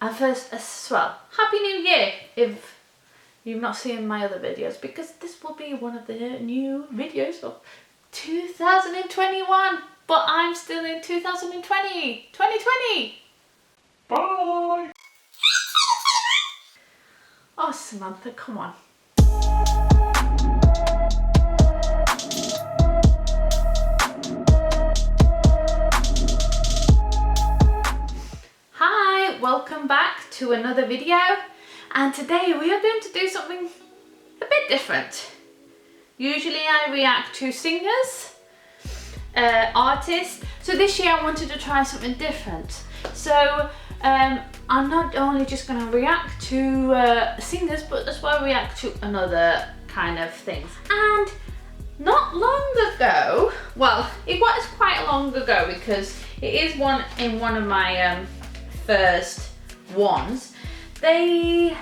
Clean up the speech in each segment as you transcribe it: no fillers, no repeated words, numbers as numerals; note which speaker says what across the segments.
Speaker 1: And first as well, Happy New Year if you've not seen my other videos, because this will be one of the new videos of 2021, but I'm still in 2020. Bye! Oh, Samantha, come on. Hi, welcome back to another video, and today we are going to do something a bit different. Usually I react to singers, artists, so this year I wanted to try something different. So I'm not only just going to react to singers, but as well react to another kind of things. And not long ago, well, it was quite long ago because it is one of my first ones.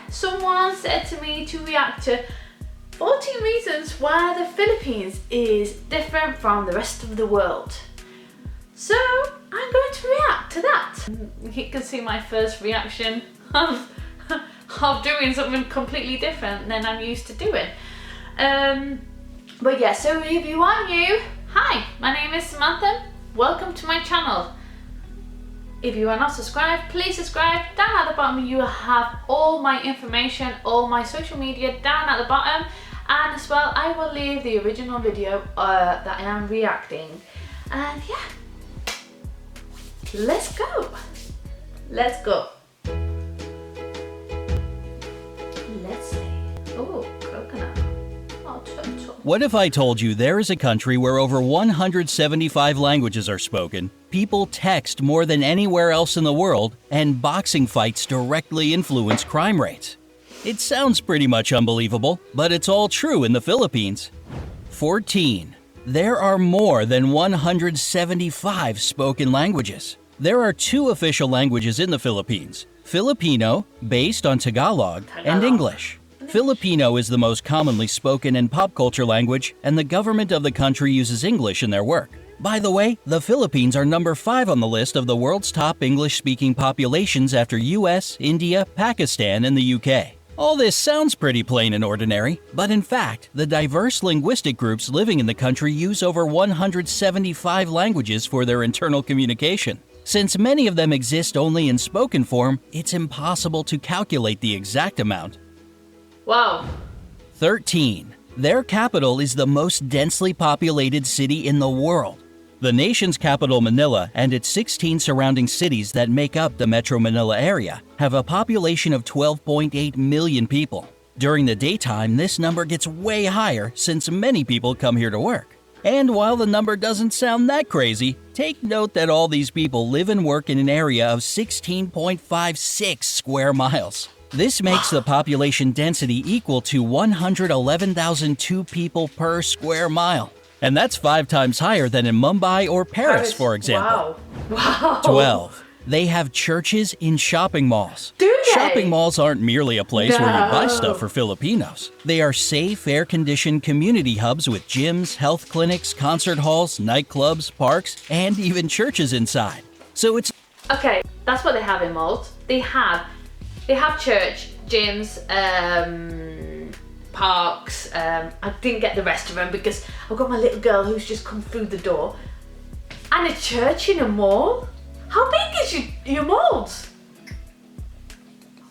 Speaker 1: Someone said to me to react to 14 reasons why the Philippines is different from the rest of the world. So I'm going to react to that. You can see my first reaction of doing something completely different than I'm used to doing. But yeah, so if you are new, hi, my name is Samantha. Welcome to my channel. If you are not subscribed, please subscribe. Down at the bottom you have all my information, all my social media down at the bottom. And as well, I will leave the original video that I am reacting. And yeah, let's go. Let's go. Let's see. Oh, coconut. Oh, turtle.
Speaker 2: What if I told you there is a country where over 175 languages are spoken, people text more than anywhere else in the world, and boxing fights directly influence crime rates? It sounds pretty much unbelievable, but it's all true in the Philippines. 14. There are more than 175 spoken languages. There are two official languages in the Philippines: Filipino, based on Tagalog, and English. Filipino is the most commonly spoken and pop culture language, and the government of the country uses English in their work. By the way, the Philippines are number 5 on the list of the world's top English-speaking populations after US, India, Pakistan, and the UK. All this sounds pretty plain and ordinary, but in fact, the diverse linguistic groups living in the country use over 175 languages for their internal communication. Since many of them exist only in spoken form, it's impossible to calculate the exact amount.
Speaker 1: Wow.
Speaker 2: 13. Their capital is the most densely populated city in the world. The nation's capital, Manila, and its 16 surrounding cities that make up the Metro Manila area have a population of 12.8 million people. During the daytime, this number gets way higher since many people come here to work. And while the number doesn't sound that crazy, take note that all these people live and work in an area of 16.56 square miles. This makes the population density equal to 111,002 people per square mile. And that's 5 times higher than in Mumbai or Paris, for example.
Speaker 1: Wow.
Speaker 2: 12. They have churches in shopping malls.
Speaker 1: Do they?
Speaker 2: Shopping malls aren't merely a place where you buy stuff for Filipinos. They are safe, air-conditioned community hubs with gyms, health clinics, concert halls, nightclubs, parks, and even churches inside. So it's...
Speaker 1: Okay, that's what they have in malls. They have church, gyms, parks. I didn't get the rest of them because I've got my little girl who's just come through the door. And a church in a mall? How big is your malls?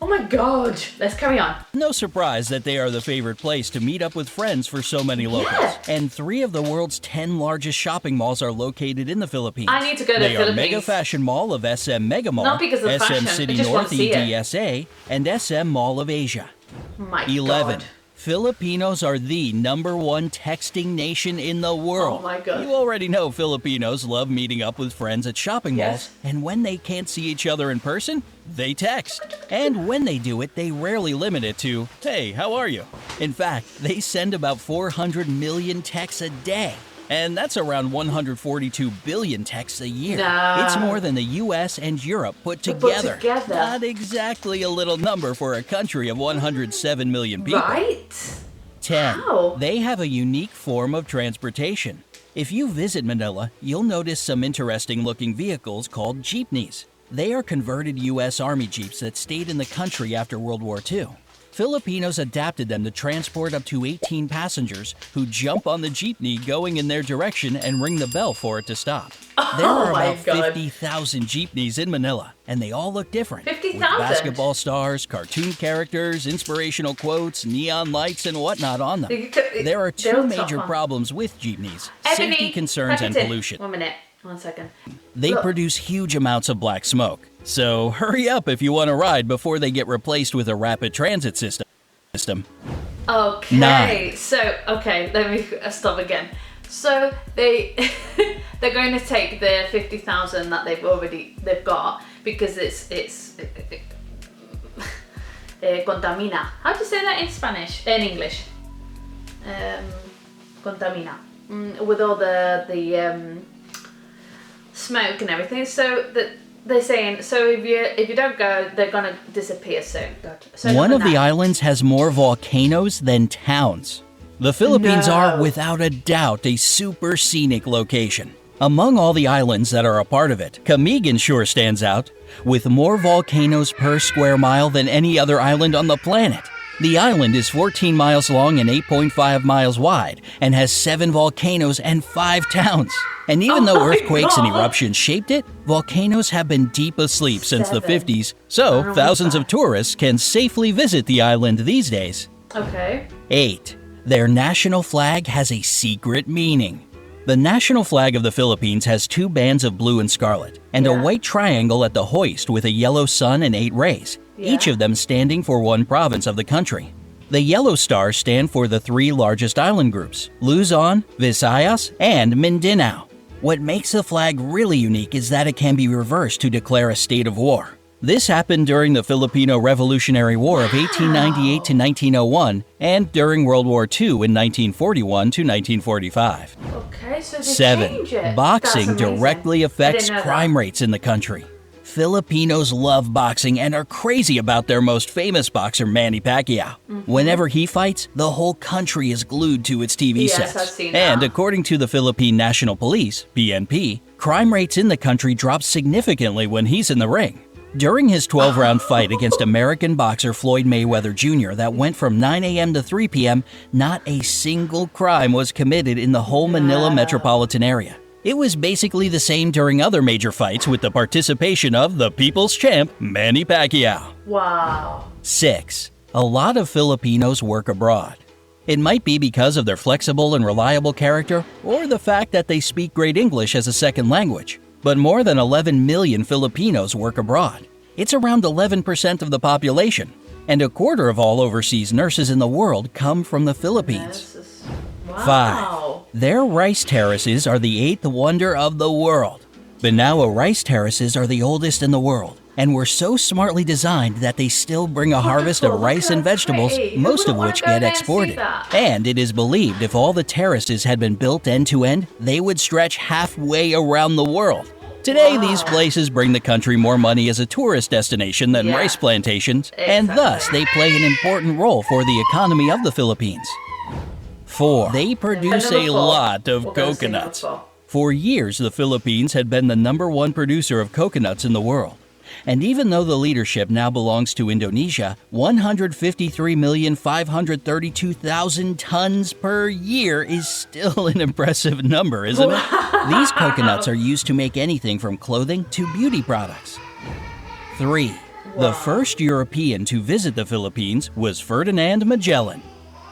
Speaker 1: Oh my god. Let's carry on.
Speaker 2: no surprise that they are the favorite place to meet up with friends for so many locals.
Speaker 1: Yeah.
Speaker 2: And 3 of the world's 10 largest shopping malls are located in the Philippines.
Speaker 1: I need to go to the
Speaker 2: They
Speaker 1: Philippines.
Speaker 2: are Mega Fashion Mall of SM Mega Mall,
Speaker 1: Not because of
Speaker 2: SM
Speaker 1: fashion, I
Speaker 2: City
Speaker 1: just want
Speaker 2: North
Speaker 1: to see it.
Speaker 2: EDSA, and SM Mall of Asia.
Speaker 1: My
Speaker 2: 11.
Speaker 1: god.
Speaker 2: Filipinos are the #1 texting nation in the world.
Speaker 1: Oh my God.
Speaker 2: You already know Filipinos love meeting up with friends at shopping malls,
Speaker 1: Yes.
Speaker 2: and when they can't see each other in person, they text. And when they do it, they rarely limit it to, "Hey, how are you?" In fact, they send about 400 million texts a day. And that's around 142 billion texts a year.
Speaker 1: Nah.
Speaker 2: It's more than the US and Europe put
Speaker 1: Put
Speaker 2: together.
Speaker 1: together.
Speaker 2: Not exactly a little number for a country of 107 million people.
Speaker 1: Right?
Speaker 2: 10.
Speaker 1: How?
Speaker 2: They have a unique form of transportation. If you visit Manila, you'll notice some interesting looking vehicles called jeepneys. They are converted U.S. Army Jeeps that stayed in the country after World War II. Filipinos adapted them to transport up to 18 passengers who jump on the jeepney going in their direction and ring the bell for it to stop. There are about 50,000 jeepneys in Manila, and they all look different.
Speaker 1: 50,000?
Speaker 2: With basketball stars, cartoon characters, inspirational quotes, neon lights, and whatnot on them. There are two major problems with jeepneys: safety concerns and pollution.
Speaker 1: 1 minute. 1 second.
Speaker 2: They produce huge amounts of black smoke. So hurry up if you want to ride before they get replaced with a rapid transit system.
Speaker 1: Okay,
Speaker 2: 9.
Speaker 1: so, let me stop again. So they're going to take the 50,000 that they've got because it's contamina. How do you say that in Spanish? In English? Contamina. With all the smoke and everything. So that they're saying, so if you don't go, they're gonna disappear soon. So
Speaker 2: one of the islands has more volcanoes than towns. The Philippines are, without a doubt, a super scenic location. Among all the islands that are a part of it, Camigan sure stands out, with more volcanoes per square mile than any other island on the planet. The island is 14 miles long and 8.5 miles wide, and has 7 volcanoes and 5 towns. And even though earthquakes and eruptions shaped it, volcanoes have been deep asleep since the 50s, so thousands of tourists can safely visit the island these days. 8. Their national flag has a secret meaning. The national flag of the Philippines has 2 bands of blue and scarlet, and a white triangle at the hoist with a yellow sun and 8 rays, each of them standing for one province of the country. The yellow stars stand for the 3 largest island groups: Luzon, Visayas, and Mindanao. What makes the flag really unique is that it can be reversed to declare a state of war. This happened during the Filipino Revolutionary War of 1898 to 1901 and during World War II in 1941 to 1945.
Speaker 1: Okay, so they
Speaker 2: 7.
Speaker 1: change it.
Speaker 2: Boxing
Speaker 1: That's amazing.
Speaker 2: directly affects
Speaker 1: I didn't know
Speaker 2: crime
Speaker 1: that.
Speaker 2: rates in the country. Filipinos love boxing and are crazy about their most famous boxer, Manny Pacquiao. Whenever he fights, the whole country is glued to its TV
Speaker 1: Yes,
Speaker 2: sets.
Speaker 1: I've seen
Speaker 2: And
Speaker 1: that.
Speaker 2: according to the Philippine National Police, PNP, crime rates in the country drop significantly when he's in the ring. During his 12-round fight against American boxer Floyd Mayweather Jr. that went from 9 a.m. to 3 p.m., not a single crime was committed in the whole Manila metropolitan area. It was basically the same during other major fights with the participation of the people's champ, Manny Pacquiao.
Speaker 1: Wow.
Speaker 2: 6. A lot of Filipinos work abroad. It might be because of their flexible and reliable character, or the fact that they speak great English as a second language. But more than 11 million Filipinos work abroad. It's around 11% of the population, and a quarter of all overseas nurses in the world come from the Philippines.
Speaker 1: Wow.
Speaker 2: 5. Their rice terraces are the 8th wonder of the world. Banawa rice terraces are the oldest in the world, and were so smartly designed that they still bring a harvest of rice and vegetables,
Speaker 1: Pretty. Who
Speaker 2: most of
Speaker 1: wouldn't
Speaker 2: which
Speaker 1: wanna go
Speaker 2: get
Speaker 1: there and see
Speaker 2: exported.
Speaker 1: that?
Speaker 2: And it is believed if all the terraces had been built end to end, they would stretch halfway around the world. Today, these places bring the country more money as a tourist destination than rice plantations, and thus they play an important role for the economy of the Philippines. 4. They produce a lot of coconuts. For years, the Philippines had been the #1 producer of coconuts in the world. And even though the leadership now belongs to Indonesia, 153,532,000 tons per year is still an impressive number, isn't it? These coconuts are used to make anything from clothing to beauty products. 3. The first European to visit the Philippines was Ferdinand Magellan.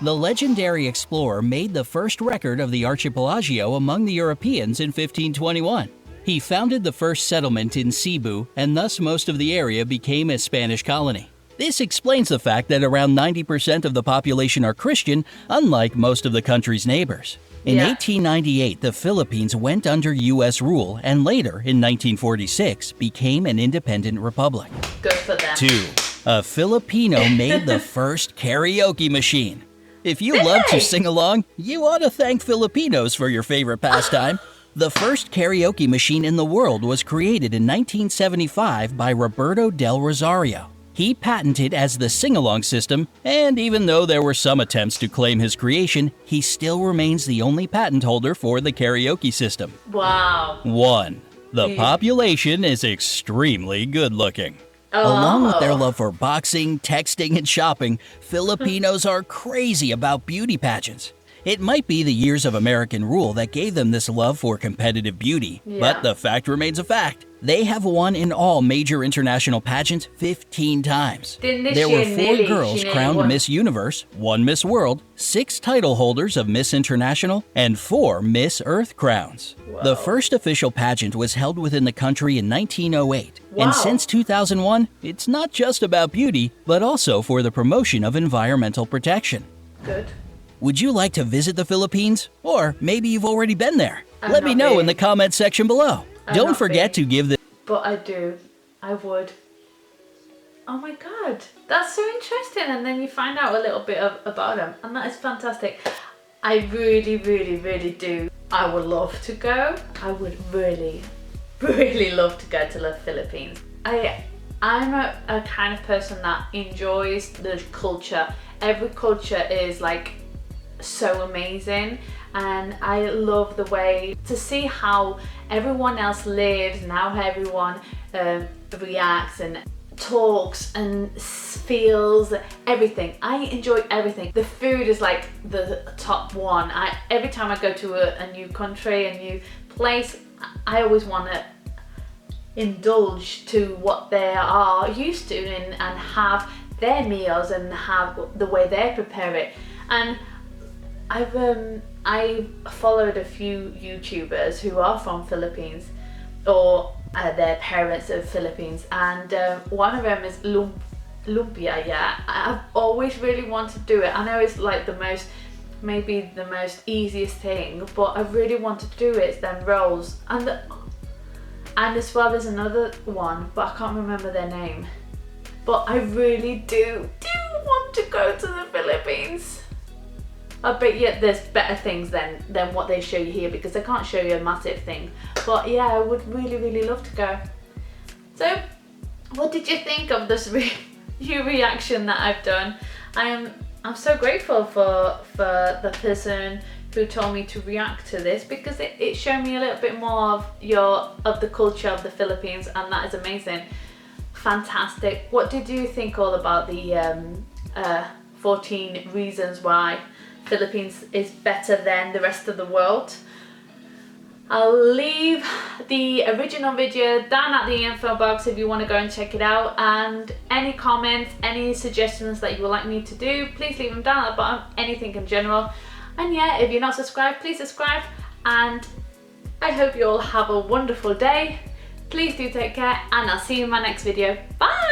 Speaker 2: The legendary explorer made the first record of the archipelago among the Europeans in 1521. He founded the first settlement in Cebu, and thus most of the area became a Spanish colony. This explains the fact that around 90% of the population are Christian, unlike most of the country's neighbors. In 1898, the Philippines went under U.S. rule and later, in 1946, became an independent republic.
Speaker 1: Good for them.
Speaker 2: 2. A Filipino made the first karaoke machine. If you love to sing along, you ought to thank Filipinos for your favorite pastime. The first karaoke machine in the world was created in 1975 by Roberto Del Rosario. He patented as the sing-along system, and even though there were some attempts to claim his creation, he still remains the only patent holder for the karaoke system.
Speaker 1: Wow.
Speaker 2: 1. The
Speaker 1: Really?
Speaker 2: population is extremely good looking. Along with their
Speaker 1: Oh.
Speaker 2: love for boxing, texting, and shopping, Filipinos are crazy about beauty pageants. It might be the years of American rule that gave them this love for competitive beauty,
Speaker 1: Yeah.
Speaker 2: but the fact remains a fact. They have won in all major international pageants 15 times.
Speaker 1: Didn't this
Speaker 2: There were
Speaker 1: year
Speaker 2: 4
Speaker 1: nearly-
Speaker 2: girls
Speaker 1: she nearly
Speaker 2: crowned
Speaker 1: won?
Speaker 2: Miss Universe, 1 Miss World, 6 title holders of Miss International, and 4 Miss Earth crowns. The first official pageant was held within the country in 1908,
Speaker 1: Wow.
Speaker 2: and since 2001, it's not just about beauty, but also for the promotion of environmental protection.
Speaker 1: Good.
Speaker 2: Would you like to visit the Philippines? Or maybe you've already been there?
Speaker 1: I've
Speaker 2: Let me
Speaker 1: not
Speaker 2: know in
Speaker 1: been.
Speaker 2: the comment section below.
Speaker 1: I've
Speaker 2: Don't
Speaker 1: not
Speaker 2: forget
Speaker 1: been.
Speaker 2: to give the
Speaker 1: But I do. I would. Oh my god, that's so interesting. And then you find out a little bit about them, and that is fantastic. I really, really, really do. I would love to go. I would really, really love to go to the Philippines. I'm a kind of person that enjoys the culture. Every culture is like so amazing, and I love the way to see how everyone else lives and how everyone reacts and talks and feels, everything. I enjoy everything. The food is like the top one. Every time I go to a new country, a new place, I always want to indulge to what they are used to and have their meals and have the way they prepare it. And I followed a few YouTubers who are from Philippines, or their parents are Philippines, and one of them is lumpia. Yeah, I've always really wanted to do it. I know it's like maybe the most easiest thing, but I really wanted to do it. It's them rolls, and as well there's another one, but I can't remember their name. But I really do want to go to the Philippines. I bet you there's better things than what they show you here, because they can't show you a massive thing. But yeah, I would really, really love to go. So, what did you think of this reaction that I've done? I'm so grateful for the person who told me to react to this, because it showed me a little bit more of the culture of the Philippines, and that is amazing. Fantastic. What did you think all about the 14 reasons why Philippines is better than the rest of the world? I'll leave the original video down at the info box if you want to go and check it out, and any comments, any suggestions that you would like me to do, please leave them down at the bottom, anything in general. And yeah, if you're not subscribed, please subscribe, and I hope you all have a wonderful day. Please do take care, and I'll see you in my next video. Bye!